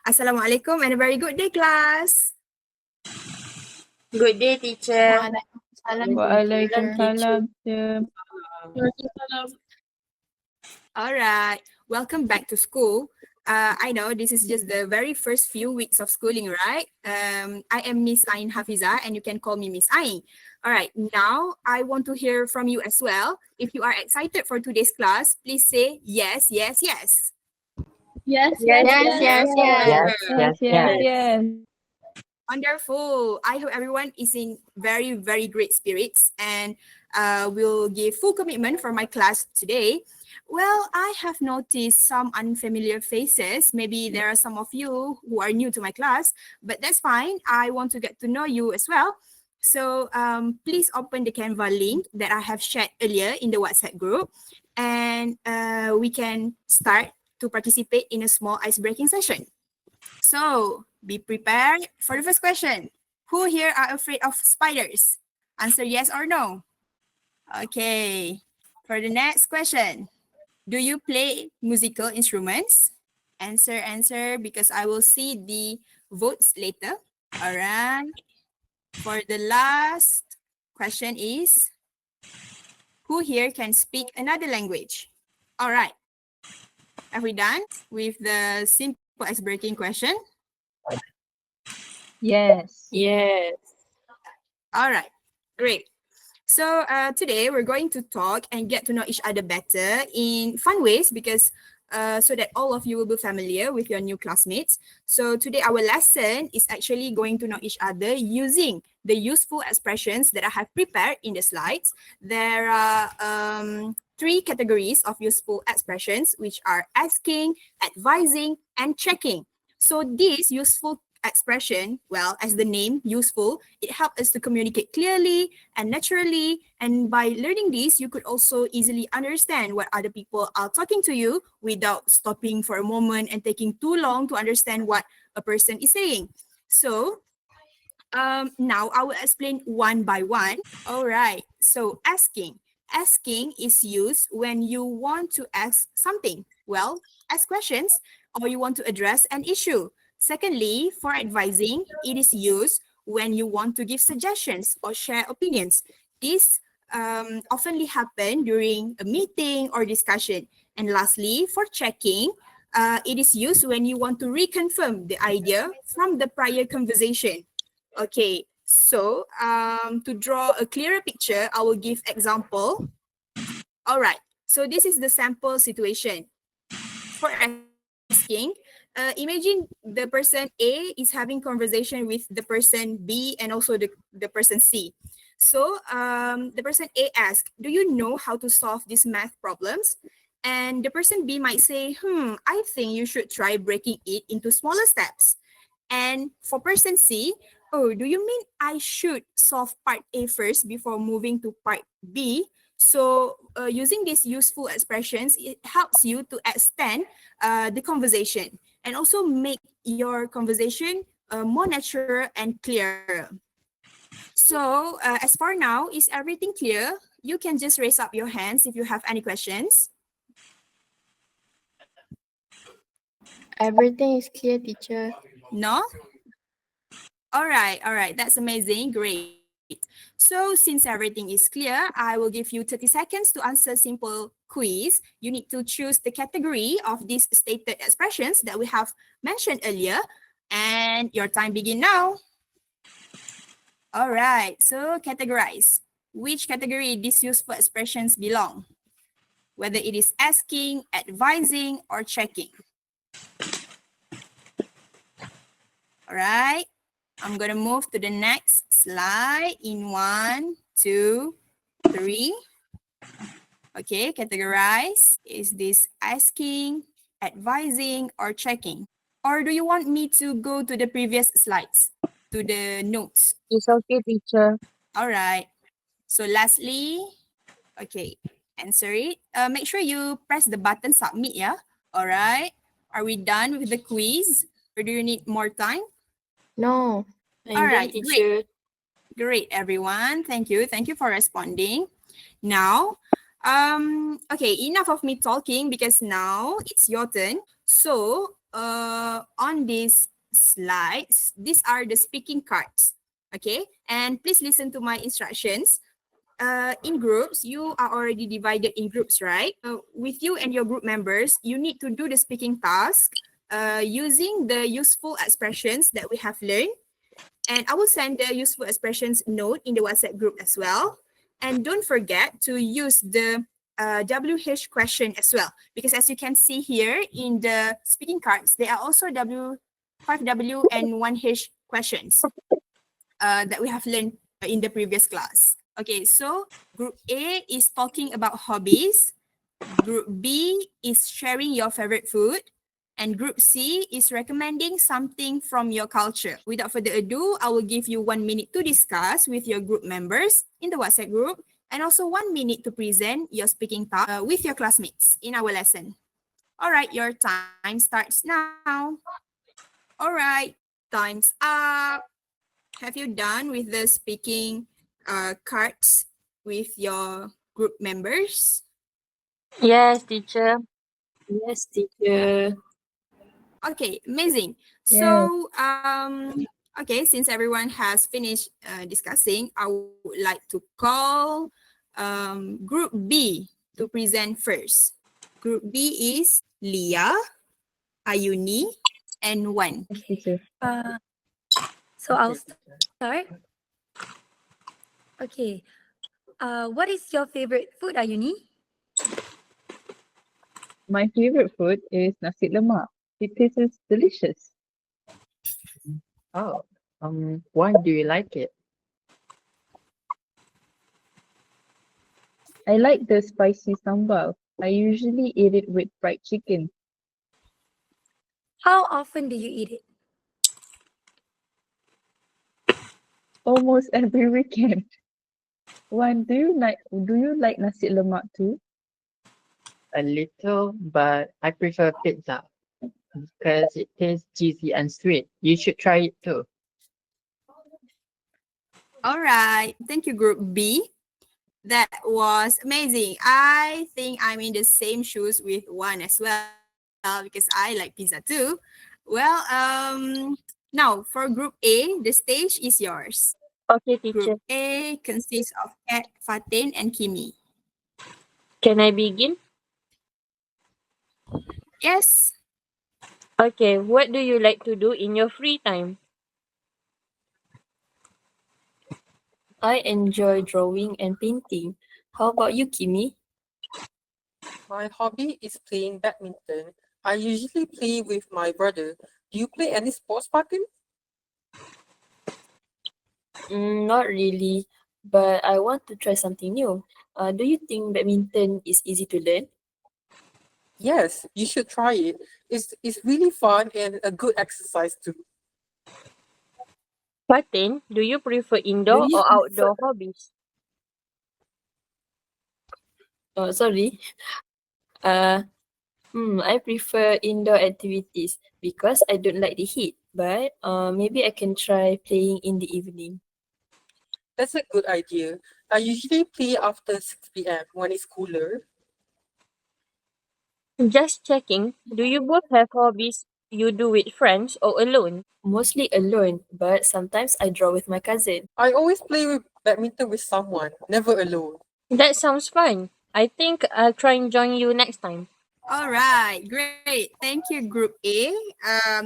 Assalamualaikum and a very good day, class. Good day, teacher. Waalaikumsalam. All right, welcome back to school. I know this is just the very first few weeks of schooling, right? I am Miss Ain Hafizah and you can call me Miss Ain. All right, now I want to hear from you as well. If you are excited for today's class, please say yes, yes, yes. Yes, yes. Yes. Wonderful. I hope everyone is in very, very great spirits and will give full commitment for my class today. Well, I have noticed some unfamiliar faces. Maybe there are some of you who are new to my class, but that's fine. I want to get to know you as well. So please open the Canva link that I have shared earlier in the WhatsApp group, and we can start to participate in a small ice-breaking session. So be prepared for the first question. Who here are afraid of spiders? Answer yes or no. Okay. For the next question, do you play musical instruments? Answer, because I will see the votes later. All right. For the last question is, who here can speak another language? All right. Have we done with the simple ice-breaking question? Yes. Yes. All right, great. So today we're going to talk and get to know each other better in fun ways because so that all of you will be familiar with your new classmates. So today our lesson is actually going to know each other using the useful expressions that I have prepared in the slides. There are three categories of useful expressions, which are asking, advising, and checking. So these useful expression, well, as the name useful, it helps us to communicate clearly and naturally. And by learning this, you could also easily understand what other people are talking to you without stopping for a moment and taking too long to understand what a person is saying. So now I will explain one by one. All right, so asking. Asking is used when you want to ask something. Well, ask questions or you want to address an issue. Secondly, for advising, it is used when you want to give suggestions or share opinions. This oftenly happen during a meeting or discussion. And lastly, for checking, it is used when you want to reconfirm the idea from the prior conversation. Okay, so to draw a clearer picture, I will give example. All right, so this is the sample situation. For asking, imagine the person A is having conversation with the person B and also the person C. So the person A asks, do you know how to solve these math problems? And the person B might say, I think you should try breaking it into smaller steps. And for person C, oh, do you mean I should solve part A first before moving to part B? So using these useful expressions, it helps you to extend the conversation and also make your conversation more natural and clearer. So as for now, is everything clear? You can just raise up your hands if you have any questions. Everything is clear, teacher. No? All right, that's amazing, great. So since everything is clear, I will give you 30 seconds to answer simple quiz. You need to choose the category of these stated expressions that we have mentioned earlier, and your time begin now. All right, so categorize. Which category these useful expressions belong? Whether it is asking, advising, or checking. All right. I'm going to move to the next slide in 1, 2, 3. Okay, categorize. Is this asking, advising, or checking? Or do you want me to go to the previous slides, to the notes? It's okay, teacher. All right. So lastly, okay, answer it. Make sure you press the button submit, yeah? All right. Are we done with the quiz? Or do you need more time? No. All right, teacher. Great, everyone. Thank you. Thank you for responding. Now, okay, enough of me talking because now it's your turn. So on these slides, these are the speaking cards. Okay, and please listen to my instructions. In groups, you are already divided in groups, right? With you and your group members, you need to do the speaking task using the useful expressions that we have learned. And I will send the useful expressions note in the WhatsApp group as well. And don't forget to use the WH question as well, because as you can see here in the speaking cards, there are also 5W and 1H questions that we have learned in the previous class. Okay, so group A is talking about hobbies. Group B is sharing your favorite food. And group C is recommending something from your culture. Without further ado, I will give you 1 minute to discuss with your group members in the WhatsApp group, and also 1 minute to present your speaking task with your classmates in our lesson. All right, your time starts now. All right, time's up. Have you done with the speaking cards with your group members? Yes, teacher. Yes, teacher. Okay, amazing. Yes. So, okay, since everyone has finished discussing, I would like to call Group B to present first. Group B is Leah, Ayuni, and Wan. Yes, teacher. So I'll start. Okay. What is your favorite food, Ayuni? My favorite food is nasi lemak. It tastes delicious. Oh, why do you like it? I like the spicy sambal. I usually eat it with fried chicken. How often do you eat it? Almost every weekend. One, do you like nasi lemak too? A little, but I prefer pizza because it tastes cheesy and sweet. You should try it too. All right, thank you, Group B. That was amazing. I think I'm in the same shoes with Wan as well because I like pizza too. Well, now for Group A, the stage is yours. Okay, Group teacher. A consists of Kat, Fatin, and Kimi. Can I begin? Yes. Okay, what do you like to do in your free time? I enjoy drawing and painting. How about you, Kimi? My hobby is playing badminton. I usually play with my brother. Do you play any sports, Fatin? Not really, but I want to try something new. Do you think badminton is easy to learn? Yes, you should try it. It's really fun and a good exercise too. Fatin, do you prefer Do indoor you or prefer? outdoor hobbies? Sorry. Uh, I prefer indoor activities because I don't like the heat. But maybe I can try playing in the evening. That's a good idea. I usually play after 6 p.m. when it's cooler. Just checking. Do you both have hobbies you do with friends or alone? Mostly alone, but sometimes I draw with my cousin. I always play with badminton with someone, never alone. That sounds fun. I think I'll try and join you next time. All right, great. Thank you, Group A.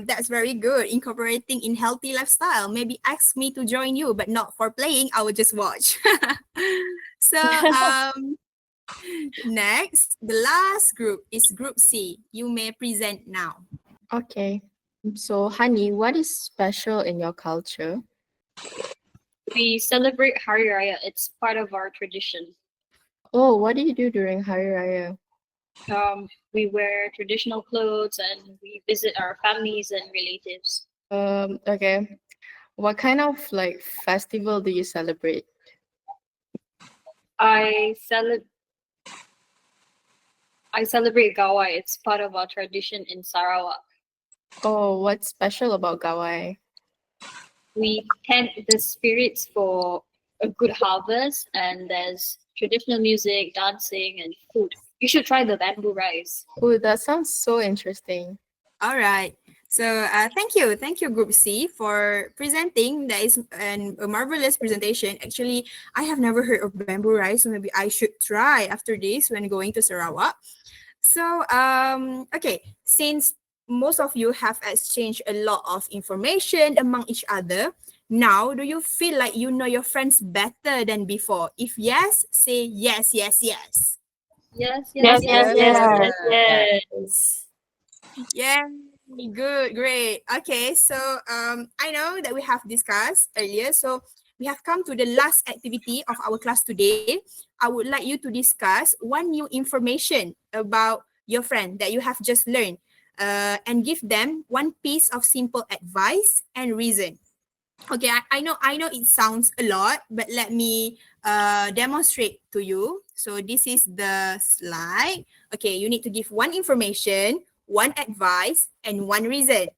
That's very good. Incorporating in healthy lifestyle. Maybe ask me to join you, but not for playing. I will just watch. So, next, the last group is Group C. You may present now. Okay. So, Honey, what is special in your culture? We celebrate Hari Raya. It's part of our tradition. Oh, what do you do during Hari Raya? We wear traditional clothes and we visit our families and relatives. Okay. What kind of like festival do you celebrate? I cele- I celebrate Gawai. It's part of our tradition in Sarawak. Oh, what's special about Gawai? We thank the spirits for a good harvest, and there's traditional music, dancing, and food. You should try the bamboo rice. Oh, that sounds so interesting. All right. So thank you, Group C, for presenting. That is a marvelous presentation. Actually, I have never heard of bamboo rice, so maybe I should try after this when going to Sarawak. So okay, since most of you have exchanged a lot of information among each other, now do you feel like you know your friends better than before? If yes, say yes, yes, yes. Yes, Yes, yes, yes, yes. yes, Yeah. yes. Yeah, good, great. Okay, so I know that we have discussed earlier, so we have come to the last activity of our class today. I would like you to discuss one new information about your friend that you have just learned, and give them one piece of simple advice and reason. Okay, I know it sounds a lot, but let me demonstrate to you. So this is the slide. Okay, you need to give one information, one advice, and one reason.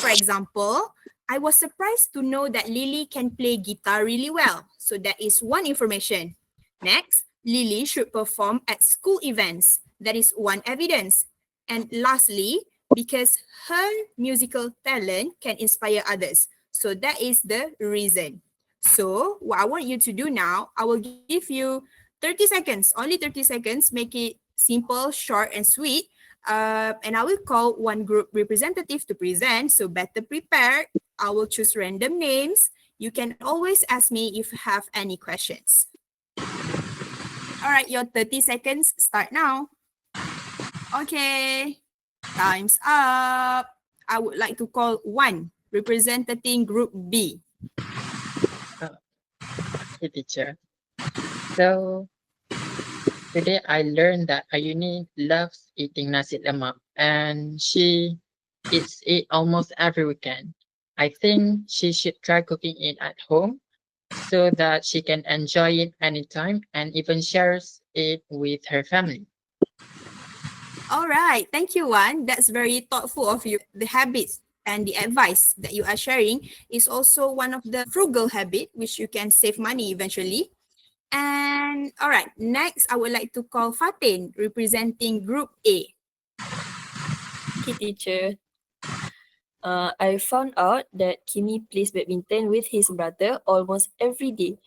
For example, I was surprised to know that Lily can play guitar really well. So that is one information. Next, Lily should perform at school events. That is one evidence. And lastly, because her musical talent can inspire others. So that is the reason. So what I want you to do now, I will give you 30 seconds, only 30 seconds, make it simple, short, and sweet. And I will call one group representative to present. So better prepared. I will choose random names. You can always ask me if you have any questions. All right, your 30 seconds start now. Okay, time's up. I would like to call one representing group B. Hey, teacher. So today I learned that Ayuni loves eating nasi lemak and she eats it almost every weekend. I think she should try cooking it at home so that she can enjoy it anytime and even shares it with her family. All right, thank you, Wan. That's very thoughtful of you. The habits and the advice that you are sharing is also one of the frugal habit which you can save money eventually. And all right, next I would like to call Fatin representing group A. Okay, teacher. I found out that Kimi plays badminton with his brother almost every day.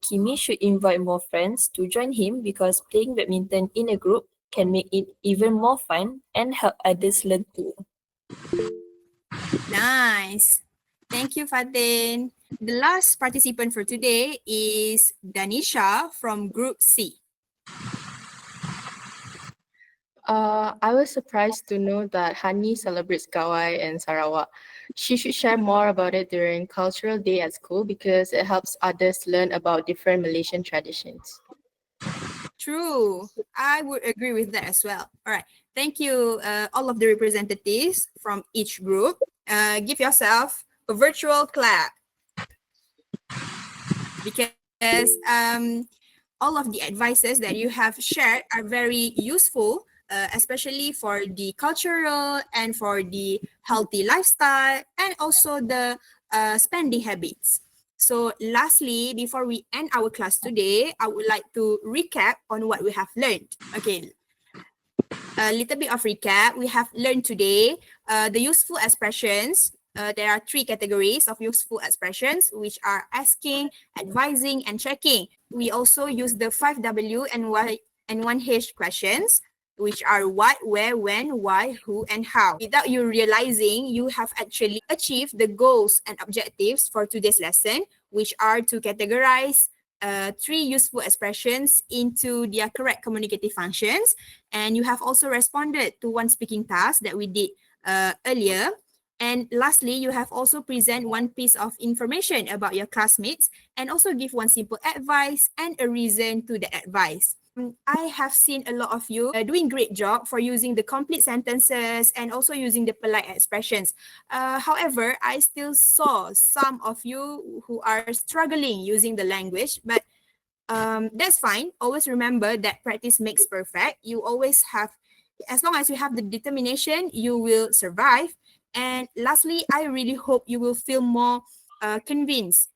Kimi should invite more friends to join him because playing badminton in a group can make it even more fun and help others learn too. Nice. Thank you, Fatin. The last participant for today is Danisha from group C. I was surprised to know that Hani celebrates Gawai in Sarawak. She should share more about it during Cultural Day at school because it helps others learn about different Malaysian traditions. True. I would agree with that as well. All right. Thank you, all of the representatives from each group. Give yourself a virtual clap because all of the advices that you have shared are very useful, especially for the cultural and for the healthy lifestyle and also the spending habits. So lastly, before we end our class today, I would like to recap on what we have learned. Okay, a little bit of recap. We have learned today the useful expressions. There are three categories of useful expressions, which are asking, advising, and checking. We also use the 5W and Y and 1H questions, which are what, where, when, why, who, and how. Without you realizing, you have actually achieved the goals and objectives for today's lesson, which are to categorize three useful expressions into their correct communicative functions. And you have also responded to one speaking task that we did earlier. And lastly, you have also present one piece of information about your classmates and also give one simple advice and a reason to the advice. I have seen a lot of you doing great job for using the complete sentences and also using the polite expressions. However, I still saw some of you who are struggling using the language, but that's fine. Always remember that practice makes perfect. You always have, as long as you have the determination, you will survive. And lastly, I really hope you will feel more convinced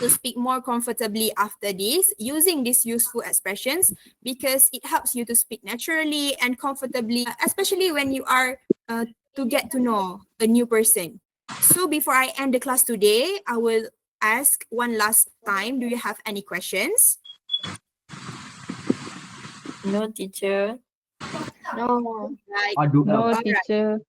to speak more comfortably after this using these useful expressions because it helps you to speak naturally and comfortably, especially when you are to get to know a new person. So before I end the class today, I will ask one last time, do you have any questions? No, teacher. No. Right. No, All right. teacher.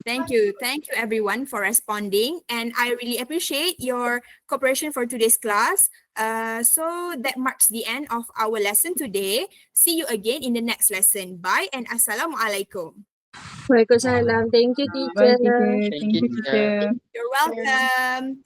Thank you. Thank you everyone for responding. And I really appreciate your cooperation for today's class. So that marks the end of our lesson today. See you again in the next lesson. Bye and Assalamualaikum. Waalaikumsalam. Thank you, Bye, teacher. teacher. Thank Thank you, you, teacher. teacher. You're welcome.